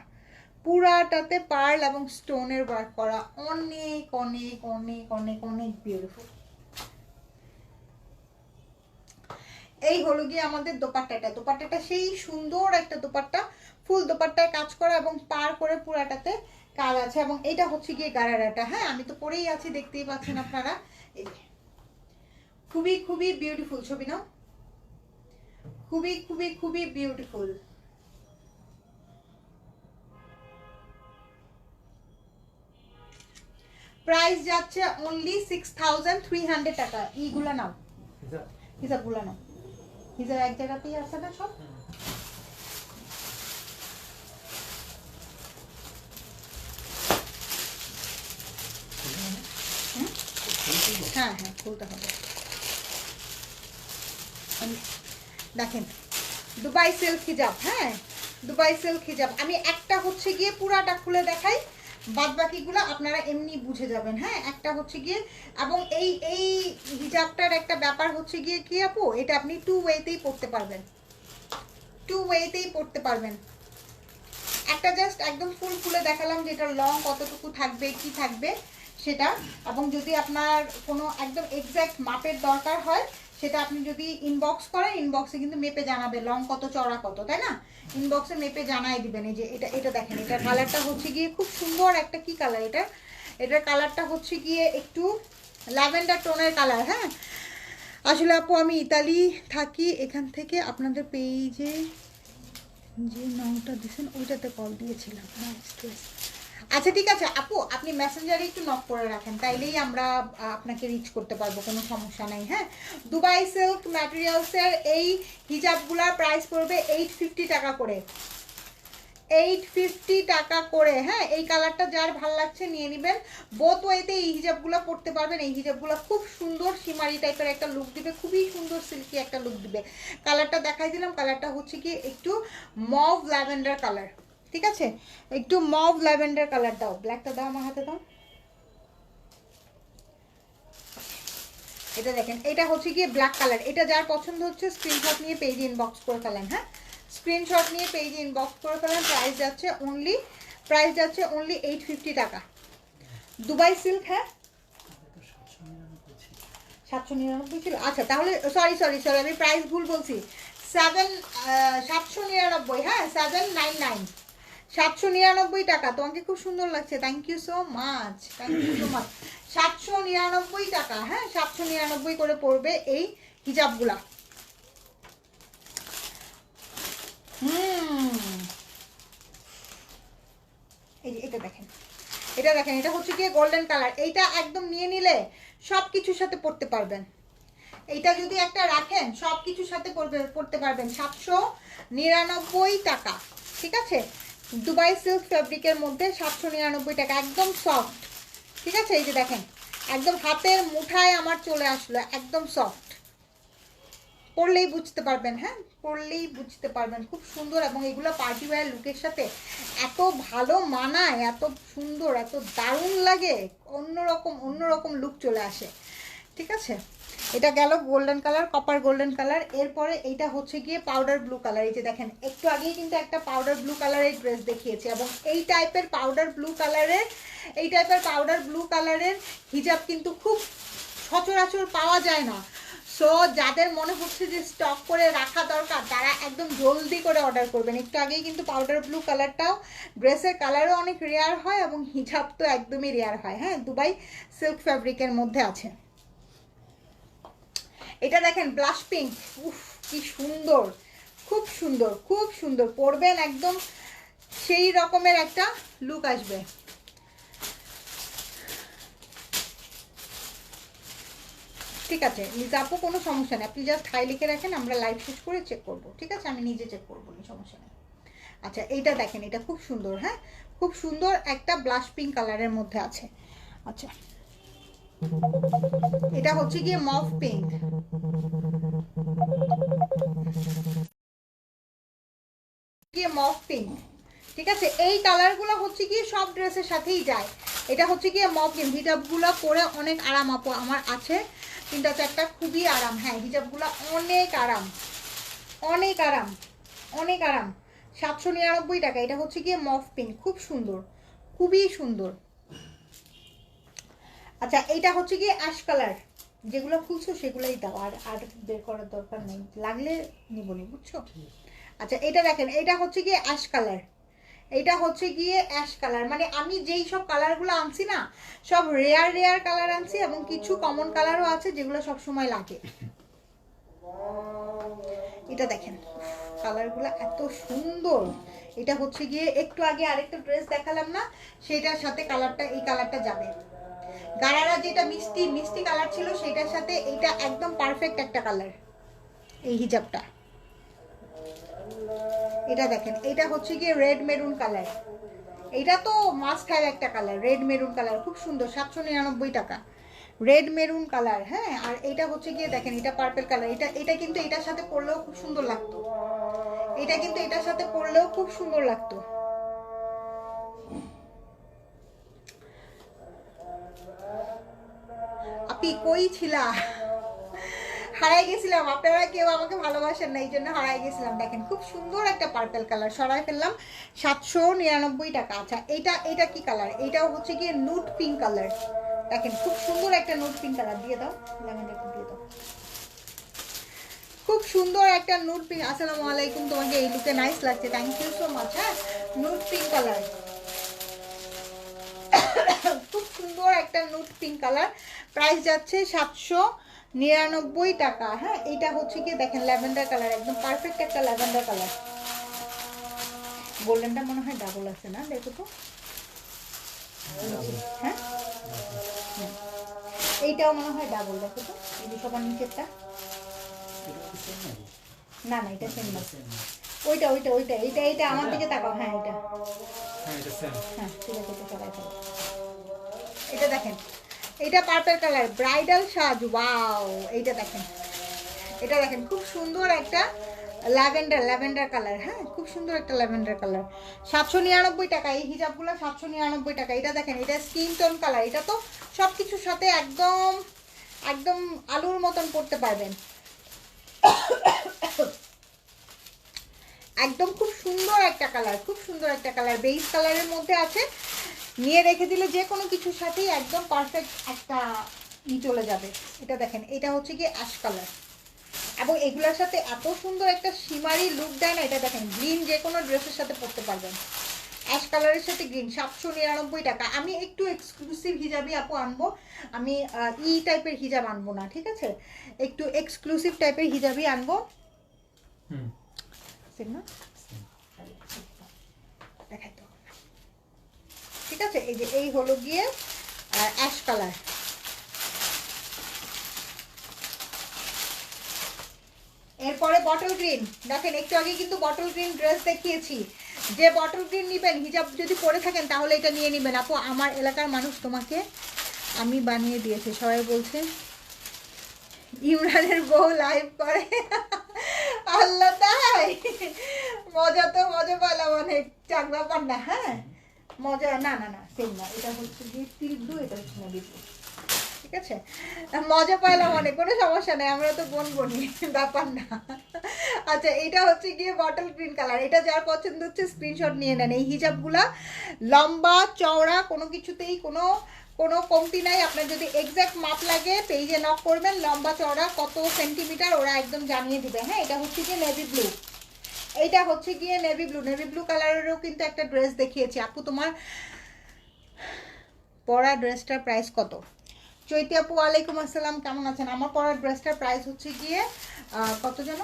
A: পুরাটাতে পার্ল এবং স্টোনের ওয়ার্ক করা, অনেক অনেক অনেক অনেক অনেক বিউটিফুল। এই হলো গিয়ে আমাদের দোপাট্টাটা সেই সুন্দর একটা দোপাট্টা, ফুল দোপাট্টায় কাজ করা এবং পার করে পুরাটাতে কাজ আছে। এবং এটা হচ্ছে গিয়ে গারারাটা, হ্যাঁ আমি তো পরেই আছি দেখতেই পাচ্ছেন আপনারা। এই খুবই খুবই বিউটিফুল, ছবি নাও, খুবই খুবই খুবই বিউটিফুল। প্রাইস যাচ্ছে অনলি 6300 টাকা। ইগুলা নাও, হিসাবগুলা নাও, হিসাব এক জায়গাতেই আছে না সব। হ্যাঁ হ্যাঁ খুলতে হবে। দেখেন দুবাই সিল্ক হিজাব, হ্যাঁ দুবাই সিল্ক হিজাব। আমি একটা হচ্ছে গিয়ে পুরাটা খুলে দেখাই, বাদ বাকিগুলো আপনারা এমনি বুঝে যাবেন, হ্যাঁ একটা হচ্ছে গিয়ে। এবং এই এই হিজাবটার একটা ব্যাপার হচ্ছে গিয়ে কি আপু, এটা আপনি টু ওয়েতেই পড়তে পারবেন, টু ওয়েতেই পড়তে পারবেন। একটা জাস্ট একদম ফুল খুলে দেখালাম যে এটার লং কতটুকু থাকবে কি থাকবে সেটা। এবং যদি আপনার কোনো একদম এক্স্যাক্ট মাপের দরকার হয় সেটা আপনি যদি ইনবক্স করেন, ইনবক্সে কিন্তু মেপে জানাবে লং কত চড়া কত, তাই না? ইনবক্সে মেপে জানাই দিবেন। এই যে এটা দেখেন, এটার কালারটা হচ্ছে গিয়ে খুব সুন্দর একটা কি কালার এটা, এটার কালারটা হচ্ছে গিয়ে একটু ল্যাভেন্ডার টোনের কালার। হ্যাঁ আসলে আপু আমি ইতালি থাকি, এখান থেকে আপনাদের পেজে যে নংটা দিয়েছেন ওইটাতে কল দিয়েছিলাম। আচ্ছা ঠিক আছে আপু, আপনি মেসেঞ্জারে একটু নক করে রাখেন, তাইলেই আমরা আপনাকে রিচ করতে পারবো, কোনো সমস্যা নেই। হ্যাঁ দুবাই সিল্ক ম্যাটেরিয়ালসের এই হিজাবগুলোর প্রাইস পড়বে 850 টাকা করে, 850 টাকা করে। হ্যাঁ এই কালারটা যার ভালো লাগছে নিয়ে নেবেন। বোথ ওয়েতে এই হিজাবগুলো পরতে পারবেন। এই হিজাবগুলো খুব সুন্দর শিমারি টাইপের একটা লুক দিবে, খুবই সুন্দর সিল্কি একটা লুক দিবে। কালারটা দেখাই দিলাম, কালারটা হচ্ছে কি একটু মভ ল্যাভেন্ডার কালার, ঠিক আছে একটু মভ ল্যাভেন্ডার কালার। দাও ব্ল্যাকটা দাও আমার হাতে দাও। এটা দেখেন, এটা হচ্ছে গিয়ে ব্ল্যাক কালার। এটা যার পছন্দ হচ্ছে স্ক্রিনশট নিয়ে পেজে ইনবক্স করে ফেলেন, হ্যাঁ স্ক্রিনশট নিয়ে পেজে ইনবক্স করে ফেলেন। প্রাইস যাচ্ছে অনলি 850 টাকা। দুবাই সিল্ক, হ্যাঁ 799 ছিল। আচ্ছা তাহলে সরি আমি প্রাইস ভুল বলছি, 799, হ্যাঁ 799, 799 টাকা। তোমাকে খুব সুন্দর লাগছে, থ্যাংক ইউ সো মাচ, 799 টাকা। হ্যাঁ 799 করে পড়বে এই হিজাবগুলা। এই এটা দেখেন, এটা হচ্ছে গিয়ে গোল্ডেন কালার। এইটা একদম নিয়ে নিলে সব কিছুর সাথে পড়তে পারবেন। এইটা যদি একটা রাখেন সব কিছুর সাথে পড়তে পারবেন। 799 টাকা, ঠিক আছে দুবাই সিল্ক ফ্যাব্রিকের মধ্যে 799 টাকা, একদম সফট, ঠিক আছে। এই যে দেখেন একদম হাতের মুঠায় আমার চলে আসলো, একদম সফট। পরলেই বুঝতে পারবেন, হ্যাঁ পরলেই বুঝতে পারবেন, খুব সুন্দর। এবং এগুলো পার্টি ওয়্যার লুকের সাথে এত ভালো মানায়, এত সুন্দর, এত দারুণ লাগে, অন্যরকম লুক চলে আসে, ঠিক আছে। এটা গেল golden colour, copper golden colour. এরপরে এইটা হচ্ছে গিয়ে পাউডার ব্লু কালার। এই যে দেখেন একটু আগেই কিন্তু একটা পাউডার ব্লু কালারের ড্রেস দেখিয়েছি, এবং এই টাইপের পাউডার ব্লু কালারের হিজাব কিন্তু খুব সচরাচর পাওয়া যায় না। সো যাদের মনে হচ্ছে যে স্টক করে রাখা দরকার তারা একদম জলদি করে অর্ডার করবেন। একটু আগেই কিন্তু পাউডার ব্লু কালারটাও, ড্রেসের কালারও অনেক রেয়ার হয় এবং হিজাব তো একদমই রেয়ার হয়। হ্যাঁ দুবাই সিল্ক ফ্যাব্রিকের মধ্যে আছে। এটা দেখেন ব্লাশ পিঙ্ক, উফ কি সুন্দর, খুব সুন্দর পরবেন, একদম সেই রকমের একটা লুক আসবে। ঠিক আছে লিজা আপু, কোনো সমস্যা নেই, আপনি জাস্ট হাই লিখে রাখেন, আমরা লাইভ শেষ করে চেক করব, ঠিক আছে? আমি নিজে চেক করবো, সমস্যা নেই। আচ্ছা এইটা দেখেন, এটা খুব সুন্দর, হ্যাঁ খুব সুন্দর একটা ব্লাশ পিঙ্ক কালারের মধ্যে আছে। আচ্ছা এটা হচ্ছে গিয়ে মফ পিঙ্ক, মফ পিঙ্ক, ঠিক আছে? এই কালারগুলো হচ্ছে গিয়ে সব ড্রেসের সাথেই যায়। এটা হচ্ছে গিয়ে মফ পিঙ্ক, হিজাবগুলো পরে অনেক আরাম আপু, আমার আছে 3টা 4টা, খুবই আরাম। হ্যাঁ হিজাবগুলো অনেক আরাম, অনেক আরাম, অনেক আরাম। 799 টাকা। এটা হচ্ছে গিয়ে মফ পিঙ্ক, খুব সুন্দর, খুবই সুন্দর। আচ্ছা এইটা হচ্ছে গিয়ে অ্যাশ কালার, যেগুলো খুলছো সেগুলোই দাও, আর আর বের করার দরকার নেই, লাগলে নিবনি, বুঝছো? আচ্ছা এটা দেখেন, এটা হচ্ছে গিয়ে অ্যাশ কালার, এটা হচ্ছে গিয়ে অ্যাশ কালার। মানে আমি যেই সব কালারগুলো আনছি না, সব রেয়ার রেয়ার কালার আনছি, এবং কিছু কমন কালারও আছে যেগুলো সব সময় লাগে। এটা দেখেন কালারগুলো এত সুন্দর। এটা হচ্ছে গিয়ে একটু আগে আরেকটা ড্রেস দেখালাম না, সেটার সাথে কালারটা, এই কালারটা যাবে। গারারা যেটা মিষ্টি মিষ্টি কালার ছিল, সেটার সাথে এটা একদম পারফেক্ট একটা কালার, এই হিজাবটা। এটা দেখেন, এটা হচ্ছে গিয়ে রেড মেরুন কালার, এটা তো মাস্ট হ্যাভ একটা কালার, রেড মেরুন কালার, খুব সুন্দর, 799 টাকা, রেড মেরুন কালার। হ্যাঁ আর এটা হচ্ছে গিয়ে দেখেন, এটা পার্পল কালার, এটা এটা কিন্তু এটার সাথে পরলেও খুব সুন্দর লাগতো, এটা কিন্তু এটার সাথে পরলেও খুব সুন্দর লাগতো। আপনি কই ছিলা? হারাই গেছিলাম, আপনারা কেউ আমাকে ভালোবাসেন না, এই জন্য হারাই গেছিলাম। দেখেন খুব সুন্দর একটা পার্পল কালার, সরাই ফেললাম, 799 টাকা। আচ্ছা এটা এটা কি কালার? এটাও হচ্ছে গিয়ে নুড পিঙ্ক কালার, দেখেন খুব সুন্দর একটা নুড পিঙ্ক কালার, দিয়ে দাও লেমনটা দিয়ে দাও, খুব সুন্দর একটা নুড পিঙ্ক। আসসালামু আলাইকুম, তোমাকে এই লুকে নাইস লাগছে, থ্যাংক ইউ সো মাচ। হ্যাঁ নুড পিঙ্ক কালার, খুব সুন্দর একটা নুড পিঙ্ক কালার, প্রাইস যাচ্ছে 799 টাকা। হ্যাঁ এটা হচ্ছে কি দেখেন ল্যাভেন্ডার কালার, একদম পারফেক্ট একটা ল্যাভেন্ডার কালার। গোল্ডেনটা মনে হয় ডাবল আছে না, দেখো তো। হ্যাঁ এইটাও মনে হয় ডাবল, দেখো তো এই যে সবার নিচেরটা। না না এটা সেম না, ওইটা ওইটা ওইটা, এইটা এইটা আমার দিকে তাকাও। হ্যাঁ এটা, হ্যাঁ ঠিক আছে, এটা সবাই ফেলো। এটা দেখেন, এটা পার্পল কালার, ব্রাইডাল সাজ, ওয়াও। এইটা দেখেন, এটা দেখেন খুব সুন্দর একটা ল্যাভেন্ডার কালার। হ্যাঁ খুব সুন্দর একটা ল্যাভেন্ডার কালার, 799 টাকা। এই হিজাবগুলো 799 টাকা। এটা দেখেন, এটা স্কিন টোন কালার, এটা তো সব কিছুর সাথে একদম একদম আলুর মতন পরতে পারবেন, একদম খুব সুন্দর একটা কালার, খুব সুন্দর একটা কালার, বেজ কালারের মধ্যে আছে। নিয়ে রেখে দিলে যে কোনো কিছুর সাথেই একদম পারফেক্ট একটা চলে যাবে। এটা দেখেন, এটা হচ্ছে গিয়ে অ্যাশ কালার, এবং এগুলোর সাথে এত সুন্দর একটা শিমারি লুক দেয় না। এটা দেখেন গ্রিন, যে কোনো ড্রেসের সাথে পরতে পারবেন, অ্যাশ কালারের সাথে গ্রিন, 799 টাকা। আমি একটু এক্সক্লুসিভ হিজাবই আপু আনবো, আমি ই টাইপের হিজাব আনবো না, ঠিক আছে? একটু এক্সক্লুসিভ টাইপের হিজাবই আনবো। না দেখাই তো, ঠিক আছে? এই যে এই হলো গিয়ে অ্যাশ কালার। এরপরে বটল গ্রিন, দেখেন একটু আগে কিন্তু বটল গ্রিন ড্রেস দেখিয়েছি। যে বটল গ্রিন নেবেন, হিজাব যদি পরে থাকেন তাহলে এটা নিয়ে নেবেন আপু। আমার এলাকার মানুষ তোমাকে আমি বানিয়ে দিয়েছি, সবাই বলছে ইমরানের বউ লাইভ করে। আল্লাহ তাই, মজা তো মজা পেলাম অনেক, চাক ব্যাপার না। হ্যাঁ মজা, না না না সেম না, এটা হচ্ছে গিয়ে টিল ব্লু, এটা হচ্ছে নেভি ব্লু, ঠিক আছে? মজা পাইলাম অনেক, কোনো সমস্যা নেই, আমরা তো বোন বনি, ব্যাপার না। আচ্ছা এটা হচ্ছে গিয়ে বটল গ্রিন কালার, এটা যার পছন্দ হচ্ছে স্ক্রিনশট নিয়ে নেন। এই হিজাবগুলা লম্বা চওড়া কোনো কিছুতেই কোনো কোনো কমতি নাই। আপনার যদি এক্স্যাক্ট মাপ লাগে পেজে নক করবেন, লম্বা চওড়া কত সেন্টিমিটার ওরা একদম জানিয়ে দিবে। হ্যাঁ এটা হচ্ছে গিয়ে নেভি ব্লু, এইটা হচ্ছে গিয়ে নেভি ব্লু কালারেরও কিন্তু একটা ড্রেস দেখিয়েছি আপু। তোমার পরা ড্রেসটার প্রাইস কত? চৈতি আপু ওয়ালাইকুম আসসালাম, কেমন আছেন? আমার পরা ড্রেসটার প্রাইস হচ্ছে গিয়ে কত যেন,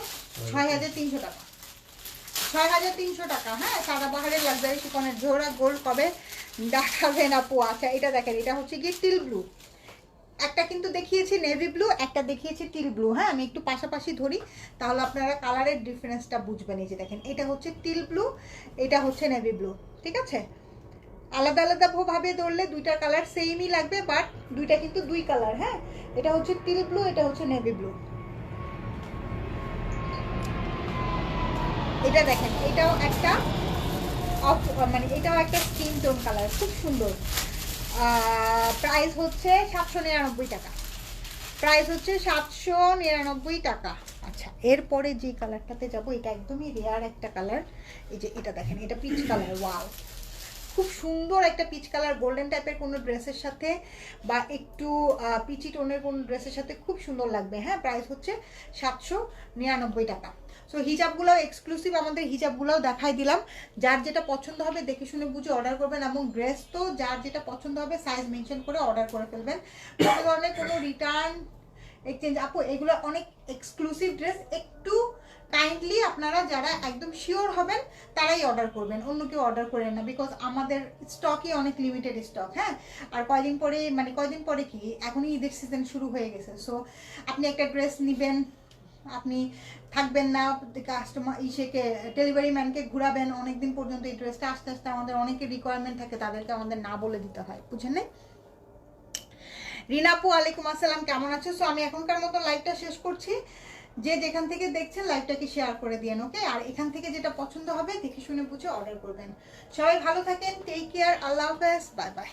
A: 6300 টাকা, 6300 টাকা। হ্যাঁ সাদাবাহারের লাক্সারি শিফনের জোড়া গোল্ড কবে দেখাবেন আপু? আচ্ছা এটা দেখেন, এটা হচ্ছে গিয়ে টিল ব্লু, একটা কিন্তু দেখিয়েছি নেভি ব্লু, একটা দেখিয়েছি টিল ব্লু। হ্যাঁ, আমি একটু পাশাপাশি ধরি, তাহলে আপনারা কালারের ডিফারেন্সটা বুঝবেন। এই যে দেখেন, এটা হচ্ছে টিল ব্লু, এটা হচ্ছে নেভি ব্লু, ঠিক আছে? আলাদা আলাদা ভাবে ধরলে দুইটার কালার সেমই লাগবে, বাট দুইটা কিন্তু দুই কালার। হ্যাঁ, এটা হচ্ছে টিল ব্লু, এটা হচ্ছে নেভি ব্লু। এটা দেখেন, এটাও একটা অফ, মানে এটাও একটা স্কিন টোন কালার, খুব সুন্দর। প্রাইস হচ্ছে 799 টাকা, প্রাইস হচ্ছে 799 টাকা। আচ্ছা, এরপরে যে কালারটাতে যাব, এটা একদমই রেয়ার একটা কালার। এই যে এটা দেখেন, এটা পিচ কালার। ওয়াও, খুব সুন্দর একটা পিচ কালার, গোল্ডেন টাইপের কোনো ড্রেসের সাথে বা একটু পিচি টোনের কোনো ড্রেসের সাথে খুব সুন্দর লাগবে। হ্যাঁ, প্রাইস হচ্ছে 799 টাকা। সো হিজাবগুলো এক্সক্লুসিভ, আমাদের হিজাবগুলোও দেখাই দিলাম। যার যেটা পছন্দ হবে দেখে শুনে বুঝে অর্ডার করবেন, এবং ড্রেস তো যার যেটা পছন্দ হবে সাইজ মেনশন করে অর্ডার করে ফেলবেন। কোনো ধরনের কোনো রিটার্ন এক্সচেঞ্জ, আপু এগুলো অনেক এক্সক্লুসিভ ড্রেস, একটু কাইন্ডলি আপনারা যারা একদম শিওর হবেন তারাই অর্ডার করবেন, অন্য কেউ অর্ডার করেন না, বিকজ আমাদের স্টকই অনেক লিমিটেড স্টক। হ্যাঁ, আর কয়দিন পরে, মানে কয়দিন পরে কি, এখনই ঈদের সিজন শুরু হয়ে গেছে। সো আপনি একটা ড্রেস নেবেন, আপনি থাকবেন না, কাস্টমার ইসেকে ডেলিভারি ম্যানকে ঘুরাবেন অনেকদিন পর্যন্ত, এই ড্রেসটা আস্তে আস্তে আমাদের অনেকের রিকোয়ারমেন্ট থাকে, তাদেরকে আমাদের না বলে দিতে হয়, বুঝেন না? রিনাপু আলাইকুম আসসালাম, কেমন আছো? সো আমি এখনকার মতো লাইভটা শেষ করছি। যে যেখান থেকে দেখছেন লাইভটাকে শেয়ার করে দিয়েন, ওকে? আর এখান থেকে যেটা পছন্দ হবে দেখে শুনে বুঝে অর্ডার করবেন। সবাই ভালো থাকেন, টেক কেয়ার, আল্লাহ হাফেজ, বাই বাই।